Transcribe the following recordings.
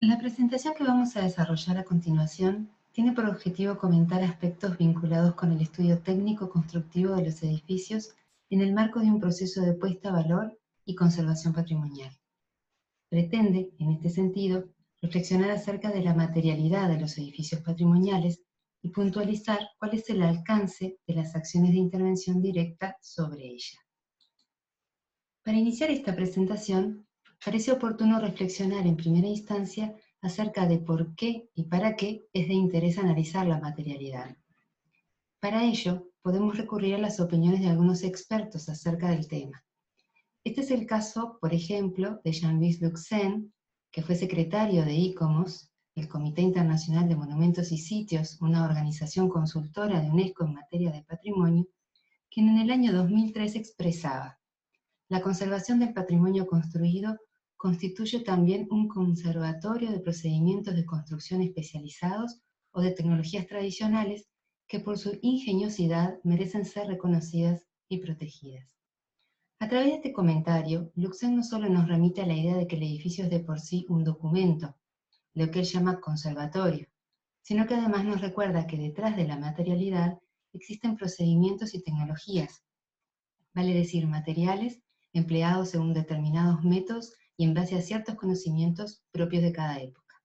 La presentación que vamos a desarrollar a continuación tiene por objetivo comentar aspectos vinculados con el estudio técnico constructivo de los edificios en el marco de un proceso de puesta a valor y conservación patrimonial. Pretende, en este sentido, reflexionar acerca de la materialidad de los edificios patrimoniales y puntualizar cuál es el alcance de las acciones de intervención directa sobre ella. Para iniciar esta presentación, parece oportuno reflexionar en primera instancia acerca de por qué y para qué es de interés analizar la materialidad. Para ello, podemos recurrir a las opiniones de algunos expertos acerca del tema. Este es el caso, por ejemplo, de Jean-Louis Luxen, que fue secretario de ICOMOS, el Comité Internacional de Monumentos y Sitios, una organización consultora de UNESCO en materia de patrimonio, quien en el año 2003 expresaba: la conservación del patrimonio construido constituye también un conservatorio de procedimientos de construcción especializados o de tecnologías tradicionales que por su ingeniosidad merecen ser reconocidas y protegidas. A través de este comentario, Luxem no solo nos remite a la idea de que el edificio es de por sí un documento, lo que él llama conservatorio, sino que además nos recuerda que detrás de la materialidad existen procedimientos y tecnologías, vale decir materiales, empleados según determinados métodos y en base a ciertos conocimientos propios de cada época.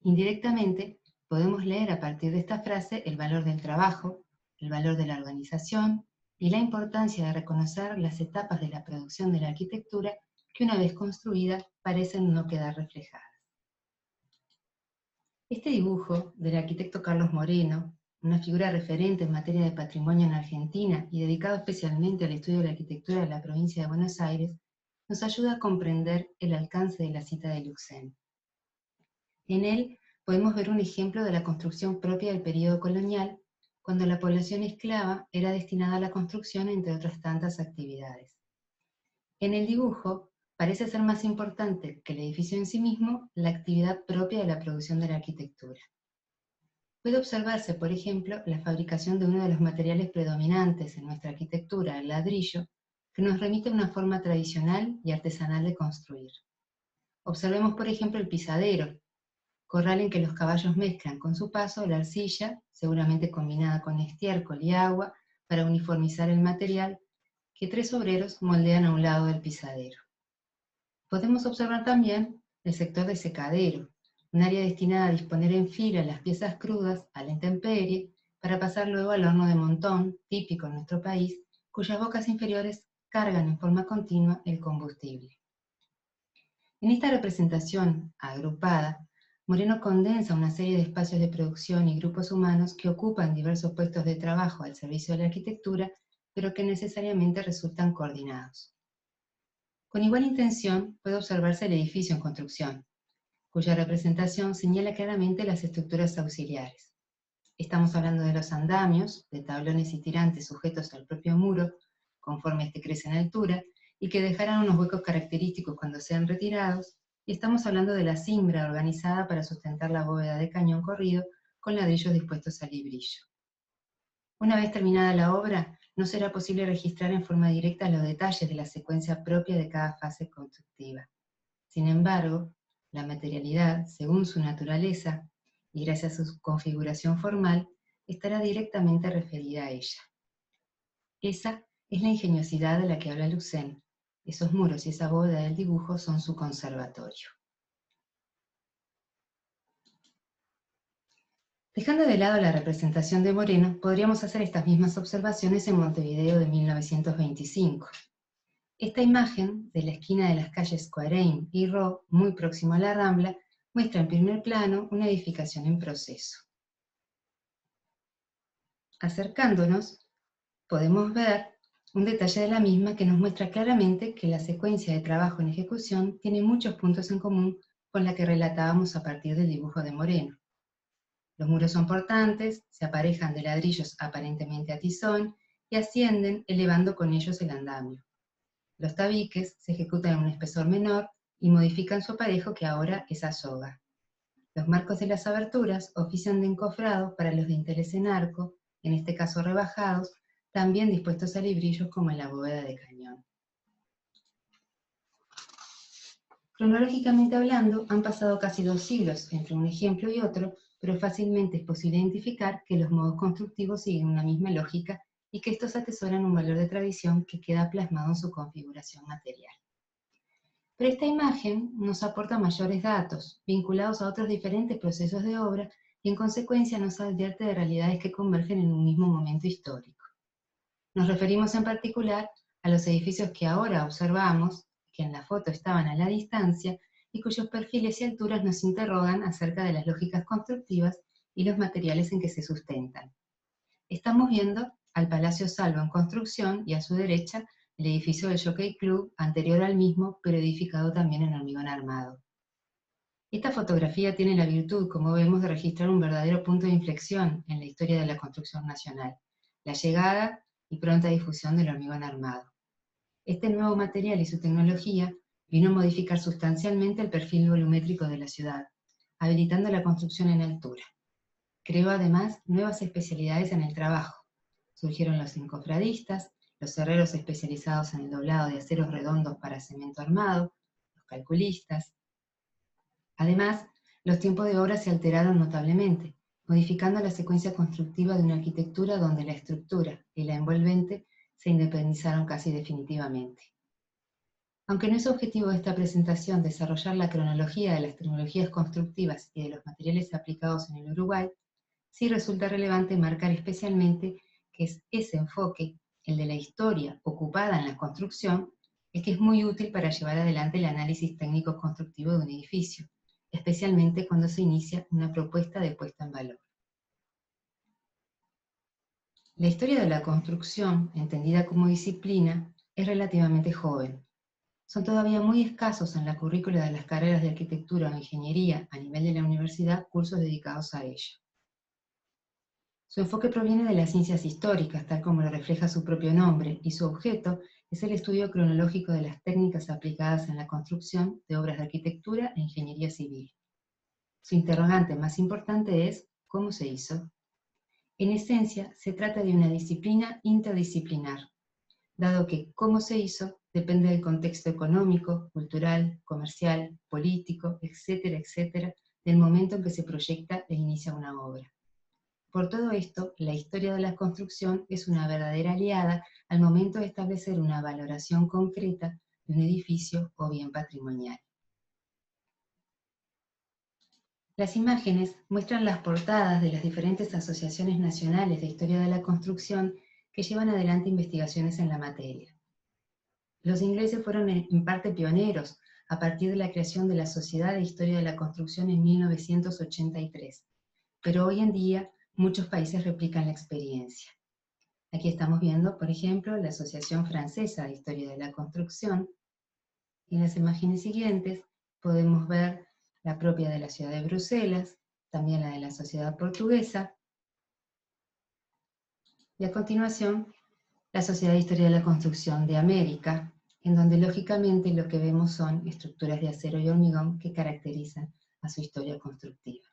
Indirectamente, podemos leer a partir de esta frase el valor del trabajo, el valor de la organización y la importancia de reconocer las etapas de la producción de la arquitectura que una vez construida parecen no quedar reflejadas. Este dibujo del arquitecto Carlos Moreno, una figura referente en materia de patrimonio en Argentina y dedicado especialmente al estudio de la arquitectura de la provincia de Buenos Aires, nos ayuda a comprender el alcance de la cita de Luxem. En él podemos ver un ejemplo de la construcción propia del período colonial, cuando la población esclava era destinada a la construcción, entre otras tantas actividades. En el dibujo parece ser más importante que el edificio en sí mismo la actividad propia de la producción de la arquitectura. Puede observarse, por ejemplo, la fabricación de uno de los materiales predominantes en nuestra arquitectura, el ladrillo, que nos remite a una forma tradicional y artesanal de construir. Observemos, por ejemplo, el pisadero, corral en que los caballos mezclan con su paso la arcilla, seguramente combinada con estiércol y agua, para uniformizar el material que tres obreros moldean a un lado del pisadero. Podemos observar también el sector de secadero, un área destinada a disponer en fila las piezas crudas a la intemperie para pasar luego al horno de montón, típico en nuestro país, cuyas bocas inferiores cargan en forma continua el combustible. En esta representación agrupada, Moreno condensa una serie de espacios de producción y grupos humanos que ocupan diversos puestos de trabajo al servicio de la arquitectura, pero que necesariamente resultan coordinados. Con igual intención puede observarse el edificio en construcción, cuya representación señala claramente las estructuras auxiliares. Estamos hablando de los andamios, de tablones y tirantes sujetos al propio muro, conforme éste crece en altura, y que dejarán unos huecos característicos cuando sean retirados, y estamos hablando de la cimbra organizada para sustentar la bóveda de cañón corrido con ladrillos dispuestos a librillo. Una vez terminada la obra, no será posible registrar en forma directa los detalles de la secuencia propia de cada fase constructiva. Sin embargo, la materialidad, según su naturaleza, y gracias a su configuración formal, estará directamente referida a ella. Esa es la ingeniosidad de la que habla Luxem. Esos muros y esa bóveda del dibujo son su conservatorio. Dejando de lado la representación de Moreno, podríamos hacer estas mismas observaciones en Montevideo de 1925. Esta imagen, de la esquina de las calles Cuareim y Ro, muy próximo a la Rambla, muestra en primer plano una edificación en proceso. Acercándonos, podemos ver un detalle de la misma que nos muestra claramente que la secuencia de trabajo en ejecución tiene muchos puntos en común con la que relatábamos a partir del dibujo de Moreno. Los muros son portantes, se aparejan de ladrillos aparentemente a tizón y ascienden elevando con ellos el andamio. Los tabiques se ejecutan en un espesor menor y modifican su aparejo, que ahora es a soga. Los marcos de las aberturas ofician de encofrado para los dinteles en arco, en este caso rebajados, también dispuestos a librillos como en la bóveda de cañón. Cronológicamente hablando, han pasado casi 2 siglos entre un ejemplo y otro, pero fácilmente es posible identificar que los modos constructivos siguen una misma lógica y que estos atesoran un valor de tradición que queda plasmado en su configuración material. Pero esta imagen nos aporta mayores datos, vinculados a otros diferentes procesos de obra, y en consecuencia nos advierte de realidades que convergen en un mismo momento histórico. Nos referimos en particular a los edificios que ahora observamos, que en la foto estaban a la distancia, y cuyos perfiles y alturas nos interrogan acerca de las lógicas constructivas y los materiales en que se sustentan. Estamos viendo al Palacio Salvo en construcción y a su derecha el edificio del Jockey Club, anterior al mismo, pero edificado también en hormigón armado. Esta fotografía tiene la virtud, como vemos, de registrar un verdadero punto de inflexión en la historia de la construcción nacional, la llegada y pronta difusión del hormigón armado. Este nuevo material y su tecnología vino a modificar sustancialmente el perfil volumétrico de la ciudad, habilitando la construcción en altura. Creó además nuevas especialidades en el trabajo. Surgieron los encofradistas, los herreros especializados en el doblado de aceros redondos para cemento armado, los calculistas. Además, los tiempos de obra se alteraron notablemente, modificando la secuencia constructiva de una arquitectura donde la estructura y la envolvente se independizaron casi definitivamente. Aunque no es objetivo de esta presentación desarrollar la cronología de las tecnologías constructivas y de los materiales aplicados en el Uruguay, sí resulta relevante marcar especialmente que es ese enfoque, el de la historia ocupada en la construcción, el que es muy útil para llevar adelante el análisis técnico constructivo de un edificio, especialmente cuando se inicia una propuesta de puesta en valor. La historia de la construcción, entendida como disciplina, es relativamente joven. Son todavía muy escasos en la currícula de las carreras de arquitectura o ingeniería a nivel de la universidad cursos dedicados a ello. Su enfoque proviene de las ciencias históricas, tal como lo refleja su propio nombre, y su objeto es el estudio cronológico de las técnicas aplicadas en la construcción de obras de arquitectura e ingeniería civil. Su interrogante más importante es ¿cómo se hizo? En esencia, se trata de una disciplina interdisciplinar, dado que cómo se hizo depende del contexto económico, cultural, comercial, político, etcétera, etcétera, del momento en que se proyecta e inicia una obra. Por todo esto, la historia de la construcción es una verdadera aliada al momento de establecer una valoración concreta de un edificio o bien patrimonial. Las imágenes muestran las portadas de las diferentes asociaciones nacionales de historia de la construcción que llevan adelante investigaciones en la materia. Los ingleses fueron en parte pioneros a partir de la creación de la Sociedad de Historia de la Construcción en 1983, pero hoy en día muchos países replican la experiencia. Aquí estamos viendo, por ejemplo, la Asociación Francesa de Historia de la Construcción, y en las imágenes siguientes podemos ver la propia de la ciudad de Bruselas, también la de la Sociedad Portuguesa, y a continuación la Sociedad de Historia de la Construcción de América, en donde lógicamente lo que vemos son estructuras de acero y hormigón que caracterizan a su historia constructiva.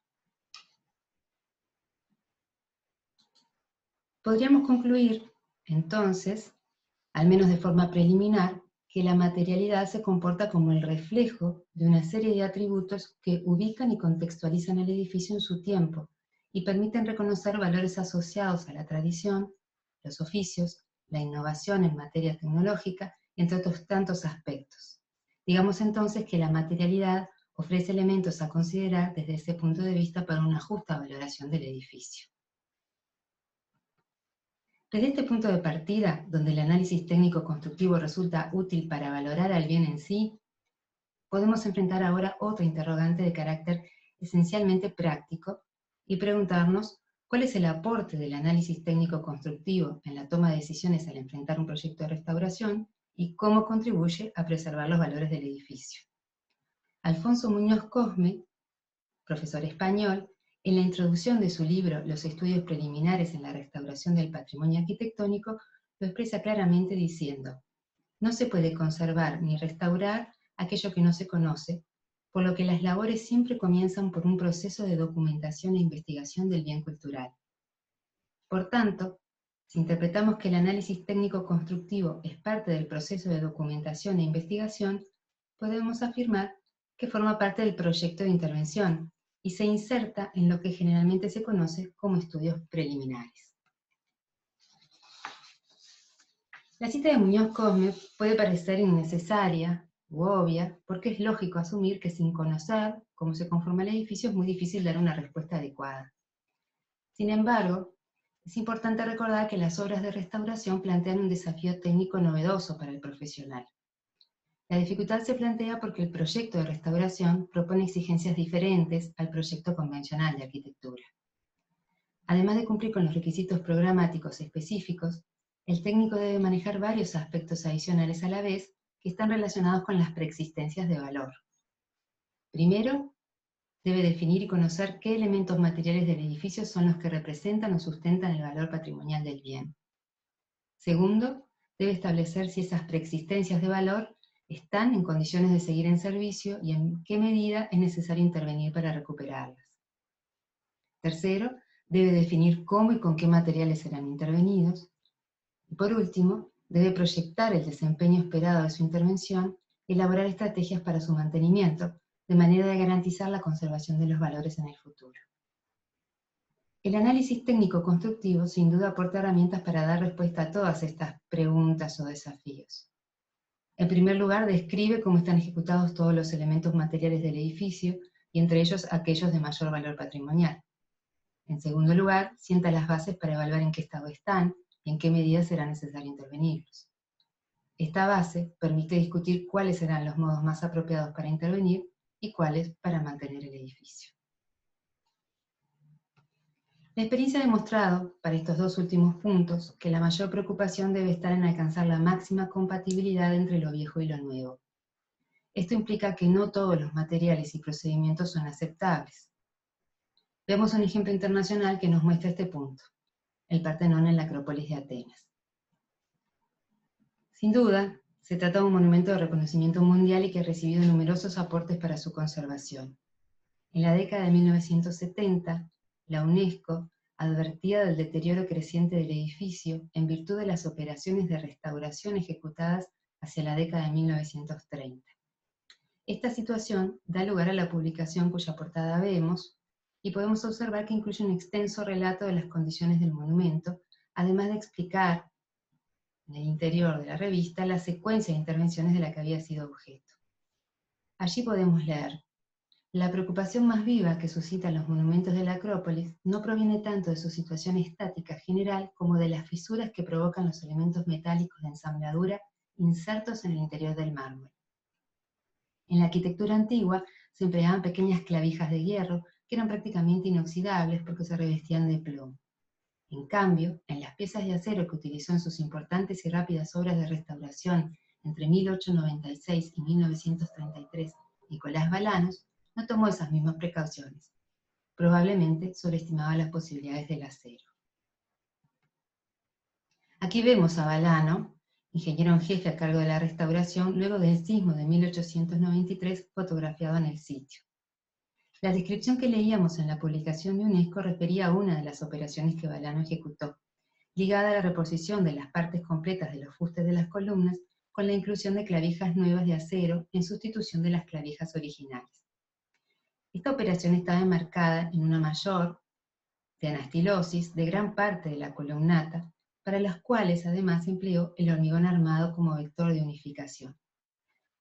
Podríamos concluir, entonces, al menos de forma preliminar, que la materialidad se comporta como el reflejo de una serie de atributos que ubican y contextualizan el edificio en su tiempo y permiten reconocer valores asociados a la tradición, los oficios, la innovación en materia tecnológica, entre otros tantos aspectos. Digamos entonces que la materialidad ofrece elementos a considerar desde ese punto de vista para una justa valoración del edificio. Desde este punto de partida, donde el análisis técnico constructivo resulta útil para valorar al bien en sí, podemos enfrentar ahora otra interrogante de carácter esencialmente práctico y preguntarnos cuál es el aporte del análisis técnico constructivo en la toma de decisiones al enfrentar un proyecto de restauración y cómo contribuye a preservar los valores del edificio. Alfonso Muñoz Cosme, profesor español, en la introducción de su libro Los estudios preliminares en la restauración del patrimonio arquitectónico, lo expresa claramente diciendo: no se puede conservar ni restaurar aquello que no se conoce, por lo que las labores siempre comienzan por un proceso de documentación e investigación del bien cultural. Por tanto, si interpretamos que el análisis técnico constructivo es parte del proceso de documentación e investigación, podemos afirmar que forma parte del proyecto de intervención y se inserta en lo que generalmente se conoce como estudios preliminares. La cita de Muñoz Cosme puede parecer innecesaria u obvia, porque es lógico asumir que sin conocer cómo se conforma el edificio es muy difícil dar una respuesta adecuada. Sin embargo, es importante recordar que las obras de restauración plantean un desafío técnico novedoso para el profesional. La dificultad se plantea porque el proyecto de restauración propone exigencias diferentes al proyecto convencional de arquitectura. Además de cumplir con los requisitos programáticos específicos, el técnico debe manejar varios aspectos adicionales a la vez que están relacionados con las preexistencias de valor. Primero, debe definir y conocer qué elementos materiales del edificio son los que representan o sustentan el valor patrimonial del bien. Segundo, debe establecer si esas preexistencias de valor están en condiciones de seguir en servicio y en qué medida es necesario intervenir para recuperarlas. Tercero, debe definir cómo y con qué materiales serán intervenidos. Y por último, debe proyectar el desempeño esperado de su intervención y elaborar estrategias para su mantenimiento, de manera de garantizar la conservación de los valores en el futuro. El análisis técnico-constructivo sin duda aporta herramientas para dar respuesta a todas estas preguntas o desafíos. En primer lugar, describe cómo están ejecutados todos los elementos materiales del edificio, y entre ellos aquellos de mayor valor patrimonial. En segundo lugar, sienta las bases para evaluar en qué estado están y en qué medida será necesario intervenirlos. Esta base permite discutir cuáles serán los modos más apropiados para intervenir y cuáles para mantener el edificio. La experiencia ha demostrado, para estos dos últimos puntos, que la mayor preocupación debe estar en alcanzar la máxima compatibilidad entre lo viejo y lo nuevo. Esto implica que no todos los materiales y procedimientos son aceptables. Veamos un ejemplo internacional que nos muestra este punto: el Partenón en la Acrópolis de Atenas. Sin duda, se trata de un monumento de reconocimiento mundial y que ha recibido numerosos aportes para su conservación. En la década de 1970, la UNESCO advertía del deterioro creciente del edificio en virtud de las operaciones de restauración ejecutadas hacia la década de 1930. Esta situación da lugar a la publicación cuya portada vemos, y podemos observar que incluye un extenso relato de las condiciones del monumento, además de explicar en el interior de la revista la secuencia de intervenciones de la que había sido objeto. Allí podemos leer: la preocupación más viva que suscitan los monumentos de la Acrópolis no proviene tanto de su situación estática general como de las fisuras que provocan los elementos metálicos de ensambladura insertos en el interior del mármol. En la arquitectura antigua se empleaban pequeñas clavijas de hierro que eran prácticamente inoxidables porque se revestían de plomo. En cambio, en las piezas de acero que utilizó en sus importantes y rápidas obras de restauración entre 1896 y 1933 Nicolás Balanos, no tomó esas mismas precauciones. Probablemente sobreestimaba las posibilidades del acero. Aquí vemos a Balano, ingeniero en jefe a cargo de la restauración, luego del sismo de 1893, fotografiado en el sitio. La descripción que leíamos en la publicación de UNESCO refería a una de las operaciones que Balano ejecutó, ligada a la reposición de las partes completas de los fustes de las columnas con la inclusión de clavijas nuevas de acero en sustitución de las clavijas originales. Esta operación estaba enmarcada en una mayor de anastilosis de gran parte de la columnata, para las cuales además empleó el hormigón armado como vector de unificación.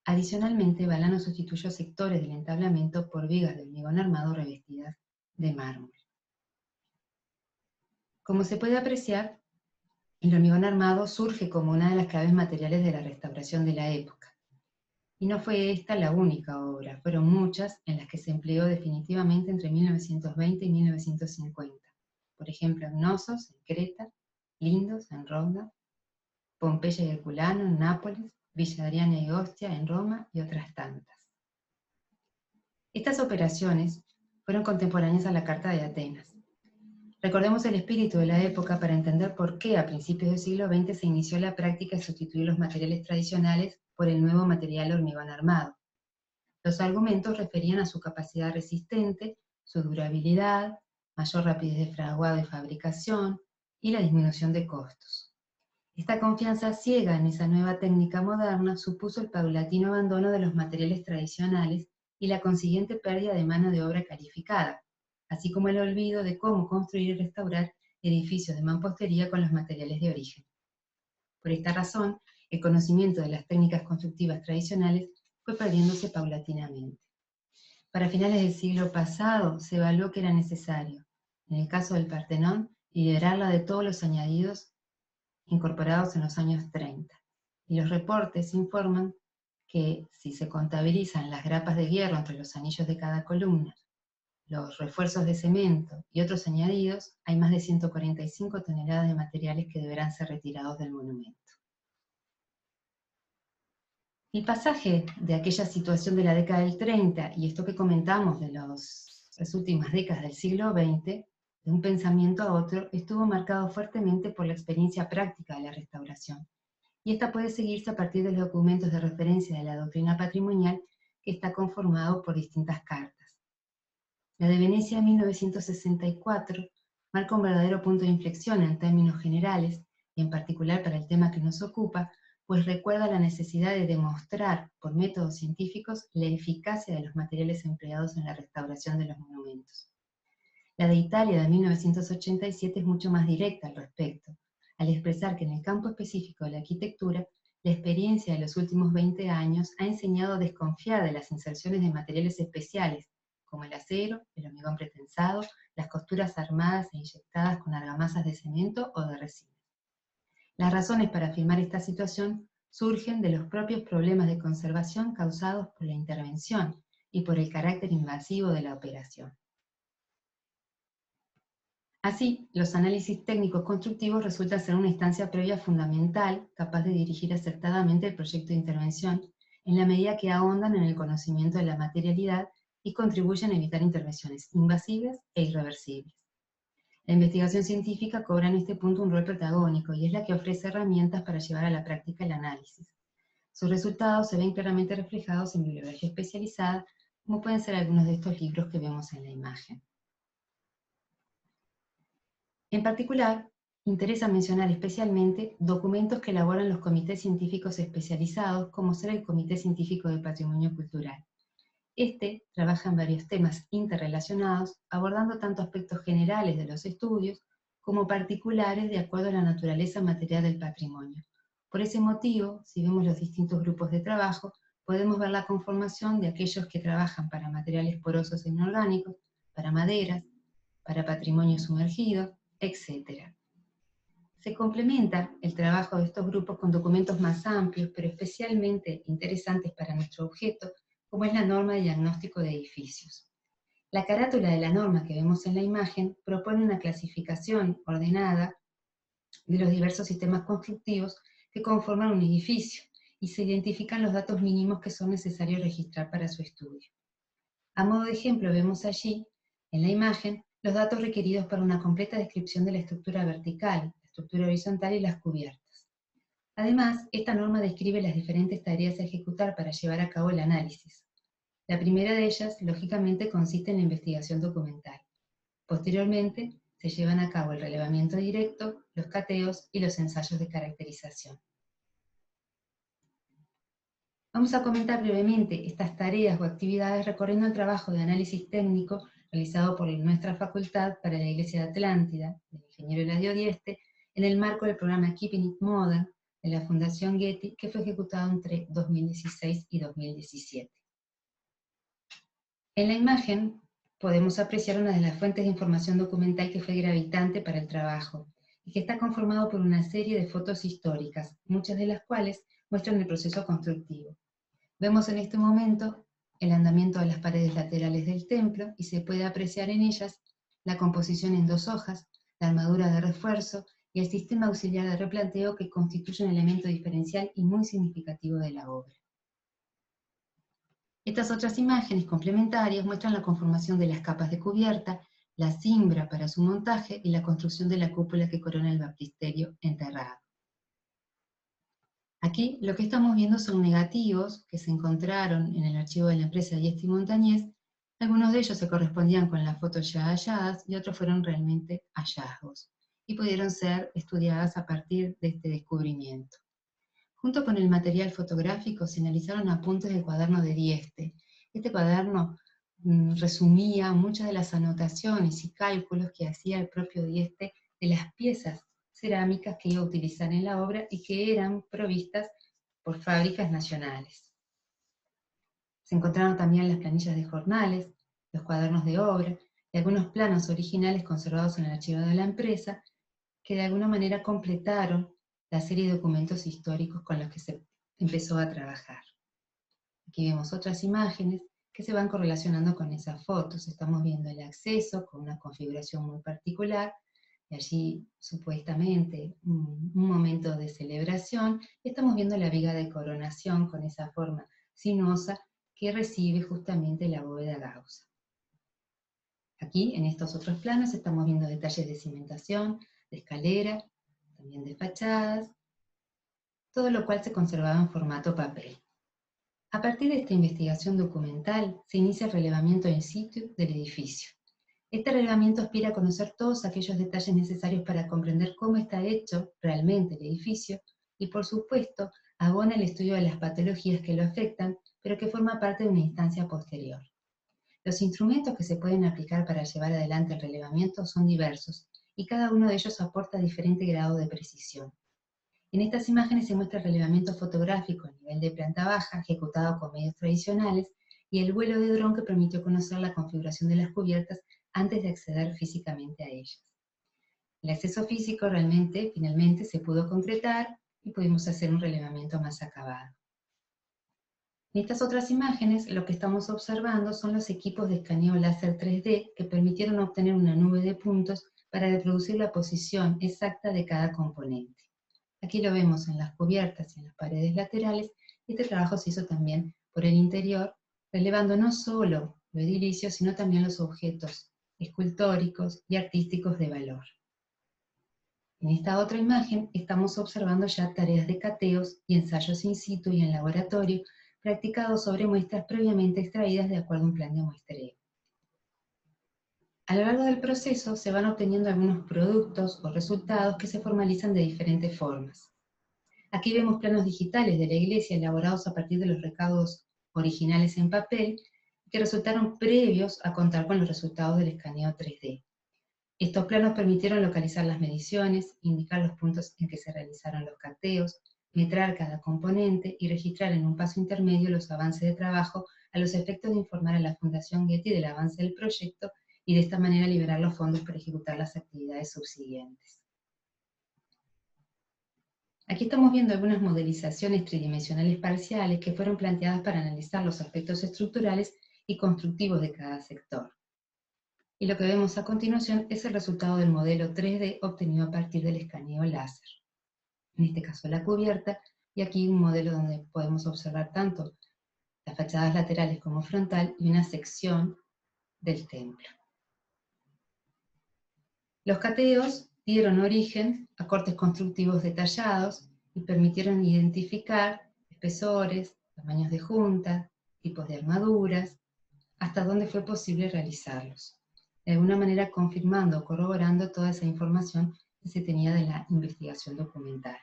Adicionalmente, Balano sustituyó sectores del entablamento por vigas de hormigón armado revestidas de mármol. Como se puede apreciar, el hormigón armado surge como una de las claves materiales de la restauración de la época. Y no fue esta la única obra, fueron muchas en las que se empleó definitivamente entre 1920 y 1950. Por ejemplo, en Knossos, en Creta, Lindos, en Ronda, Pompeya y Herculano, en Nápoles, Villa Adriana y Ostia, en Roma, y otras tantas. Estas operaciones fueron contemporáneas a la Carta de Atenas. Recordemos el espíritu de la época para entender por qué a principios del siglo XX se inició la práctica de sustituir los materiales tradicionales por el nuevo material hormigón armado. Los argumentos referían a su capacidad resistente, su durabilidad, mayor rapidez de fraguado y fabricación, y la disminución de costos. Esta confianza ciega en esa nueva técnica moderna supuso el paulatino abandono de los materiales tradicionales y la consiguiente pérdida de mano de obra calificada, así como el olvido de cómo construir y restaurar edificios de mampostería con los materiales de origen. Por esta razón, el conocimiento de las técnicas constructivas tradicionales fue perdiéndose paulatinamente. Para finales del siglo pasado se evaluó que era necesario, en el caso del Partenón, liberarla de todos los añadidos incorporados en los años 30. Y los reportes informan que si se contabilizan las grapas de hierro entre los anillos de cada columna, los refuerzos de cemento y otros añadidos, hay más de 145 toneladas de materiales que deberán ser retirados del monumento. El pasaje de aquella situación de la década del 30 y esto que comentamos de las últimas décadas del siglo XX, de un pensamiento a otro, estuvo marcado fuertemente por la experiencia práctica de la restauración. Y esta puede seguirse a partir de los documentos de referencia de la doctrina patrimonial que está conformado por distintas cartas. La de Venecia de 1964 marca un verdadero punto de inflexión en términos generales, y en particular para el tema que nos ocupa, pues recuerda la necesidad de demostrar por métodos científicos la eficacia de los materiales empleados en la restauración de los monumentos. La de Italia de 1987 es mucho más directa al respecto, al expresar que en el campo específico de la arquitectura, la experiencia de los últimos 20 años ha enseñado a desconfiar de las inserciones de materiales especiales, como el acero, el hormigón pretensado, las costuras armadas e inyectadas con argamasas de cemento o de resina. Las razones para afirmar esta situación surgen de los propios problemas de conservación causados por la intervención y por el carácter invasivo de la operación. Así, los análisis técnicos constructivos resultan ser una instancia previa fundamental, capaz de dirigir acertadamente el proyecto de intervención, en la medida que ahondan en el conocimiento de la materialidad y contribuyen a evitar intervenciones invasivas e irreversibles. La investigación científica cobra en este punto un rol protagónico y es la que ofrece herramientas para llevar a la práctica el análisis. Sus resultados se ven claramente reflejados en bibliografía especializada, como pueden ser algunos de estos libros que vemos en la imagen. En particular, interesa mencionar especialmente documentos que elaboran los comités científicos especializados, como ser el Comité Científico de Patrimonio Cultural. Este trabaja en varios temas interrelacionados, abordando tanto aspectos generales de los estudios como particulares de acuerdo a la naturaleza material del patrimonio. Por ese motivo, si vemos los distintos grupos de trabajo, podemos ver la conformación de aquellos que trabajan para materiales porosos e inorgánicos, para maderas, para patrimonio sumergido, etc. Se complementa el trabajo de estos grupos con documentos más amplios, pero especialmente interesantes para nuestro objeto, como es la norma de diagnóstico de edificios. La carátula de la norma que vemos en la imagen propone una clasificación ordenada de los diversos sistemas constructivos que conforman un edificio, y se identifican los datos mínimos que son necesarios registrar para su estudio. A modo de ejemplo vemos allí, en la imagen, los datos requeridos para una completa descripción de la estructura vertical, la estructura horizontal y las cubiertas. Además, esta norma describe las diferentes tareas a ejecutar para llevar a cabo el análisis. La primera de ellas, lógicamente, consiste en la investigación documental. Posteriormente, se llevan a cabo el relevamiento directo, los cateos y los ensayos de caracterización. Vamos a comentar brevemente estas tareas o actividades recorriendo el trabajo de análisis técnico realizado por nuestra facultad para la Iglesia de Atlántida, del ingeniero Eladio Dieste, en el marco del programa Keeping It Modern de la Fundación Getty, que fue ejecutado entre 2016 y 2017. En la imagen podemos apreciar una de las fuentes de información documental que fue gravitante para el trabajo, y que está conformado por una serie de fotos históricas, muchas de las cuales muestran el proceso constructivo. Vemos en este momento el andamiento de las paredes laterales del templo y se puede apreciar en ellas la composición en dos hojas, la armadura de refuerzo y el sistema auxiliar de replanteo que constituye un elemento diferencial y muy significativo de la obra. Estas otras imágenes complementarias muestran la conformación de las capas de cubierta, la cimbra para su montaje y la construcción de la cúpula que corona el baptisterio enterrado. Aquí lo que estamos viendo son negativos que se encontraron en el archivo de la empresa Dieste y Montañés. Algunos de ellos se correspondían con las fotos ya halladas y otros fueron realmente hallazgos, y pudieron ser estudiadas a partir de este descubrimiento. Junto con el material fotográfico se analizaron apuntes del cuaderno de Dieste. Este Este cuaderno resumía muchas de las anotaciones y cálculos que hacía el propio Dieste de las piezas cerámicas que iba a utilizar en la obra y que eran provistas por fábricas nacionales. Se encontraron también las planillas de jornales, los cuadernos de obra y algunos planos originales conservados en el archivo de la empresa que de alguna manera completaron la serie de documentos históricos con los que se empezó a trabajar. Aquí vemos otras imágenes que se van correlacionando con esas fotos. Estamos viendo el acceso con una configuración muy particular, y allí supuestamente un momento de celebración. Estamos viendo la viga de coronación con esa forma sinuosa que recibe justamente la bóveda Gauss. Aquí, en estos otros planos, estamos viendo detalles de cimentación, de escalera, también de fachadas, todo lo cual se conservaba en formato papel. A partir de esta investigación documental, se inicia el relevamiento in situ del edificio. Este relevamiento aspira a conocer todos aquellos detalles necesarios para comprender cómo está hecho realmente el edificio y, por supuesto, abona el estudio de las patologías que lo afectan, pero que forma parte de una instancia posterior. Los instrumentos que se pueden aplicar para llevar adelante el relevamiento son diversos, y cada uno de ellos aporta diferente grado de precisión. En estas imágenes se muestra el relevamiento fotográfico a nivel de planta baja, ejecutado con medios tradicionales, y el vuelo de dron que permitió conocer la configuración de las cubiertas antes de acceder físicamente a ellas. El acceso físico finalmente se pudo concretar y pudimos hacer un relevamiento más acabado. En estas otras imágenes, lo que estamos observando son los equipos de escaneo láser 3D que permitieron obtener una nube de puntos para reproducir la posición exacta de cada componente. Aquí lo vemos en las cubiertas y en las paredes laterales, y este trabajo se hizo también por el interior, relevando no solo lo edilicio, sino también los objetos escultóricos y artísticos de valor. En esta otra imagen estamos observando ya tareas de cateos y ensayos in situ y en laboratorio, practicados sobre muestras previamente extraídas de acuerdo a un plan de muestreo. A lo largo del proceso se van obteniendo algunos productos o resultados que se formalizan de diferentes formas. Aquí vemos planos digitales de la iglesia elaborados a partir de los recaudos originales en papel, que resultaron previos a contar con los resultados del escaneo 3D. Estos planos permitieron localizar las mediciones, indicar los puntos en que se realizaron los cateos, metrar cada componente y registrar en un paso intermedio los avances de trabajo a los efectos de informar a la Fundación Getty del avance del proyecto y de esta manera liberar los fondos para ejecutar las actividades subsiguientes. Aquí estamos viendo algunas modelizaciones tridimensionales parciales que fueron planteadas para analizar los aspectos estructurales y constructivos de cada sector. Y lo que vemos a continuación es el resultado del modelo 3D obtenido a partir del escaneo láser. En este caso la cubierta, y aquí un modelo donde podemos observar tanto las fachadas laterales como frontal y una sección del templo. Los cateos dieron origen a cortes constructivos detallados y permitieron identificar espesores, tamaños de juntas, tipos de armaduras, hasta dónde fue posible realizarlos, de alguna manera confirmando o corroborando toda esa información que se tenía de la investigación documental.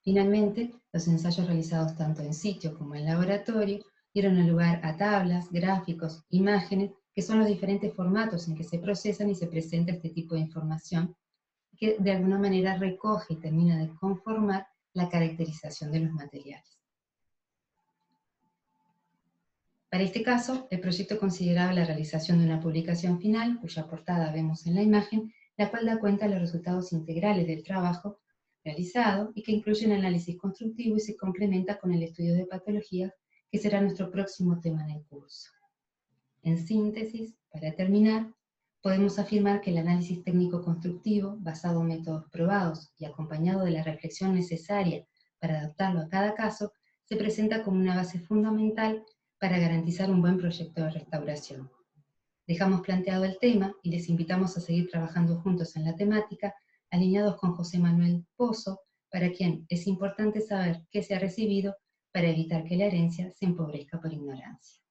Finalmente, los ensayos realizados tanto en sitio como en laboratorio dieron lugar a tablas, gráficos, imágenes, que son los diferentes formatos en que se procesan y se presenta este tipo de información, que de alguna manera recoge y termina de conformar la caracterización de los materiales. Para este caso, el proyecto consideraba la realización de una publicación final, cuya portada vemos en la imagen, la cual da cuenta de los resultados integrales del trabajo realizado y que incluye un análisis constructivo y se complementa con el estudio de patologías, que será nuestro próximo tema en el curso. En síntesis, para terminar, podemos afirmar que el análisis técnico-constructivo, basado en métodos probados y acompañado de la reflexión necesaria para adaptarlo a cada caso, se presenta como una base fundamental para garantizar un buen proyecto de restauración. Dejamos planteado el tema y les invitamos a seguir trabajando juntos en la temática, alineados con José Manuel Pozo, para quien es importante saber qué se ha recibido para evitar que la herencia se empobrezca por ignorancia.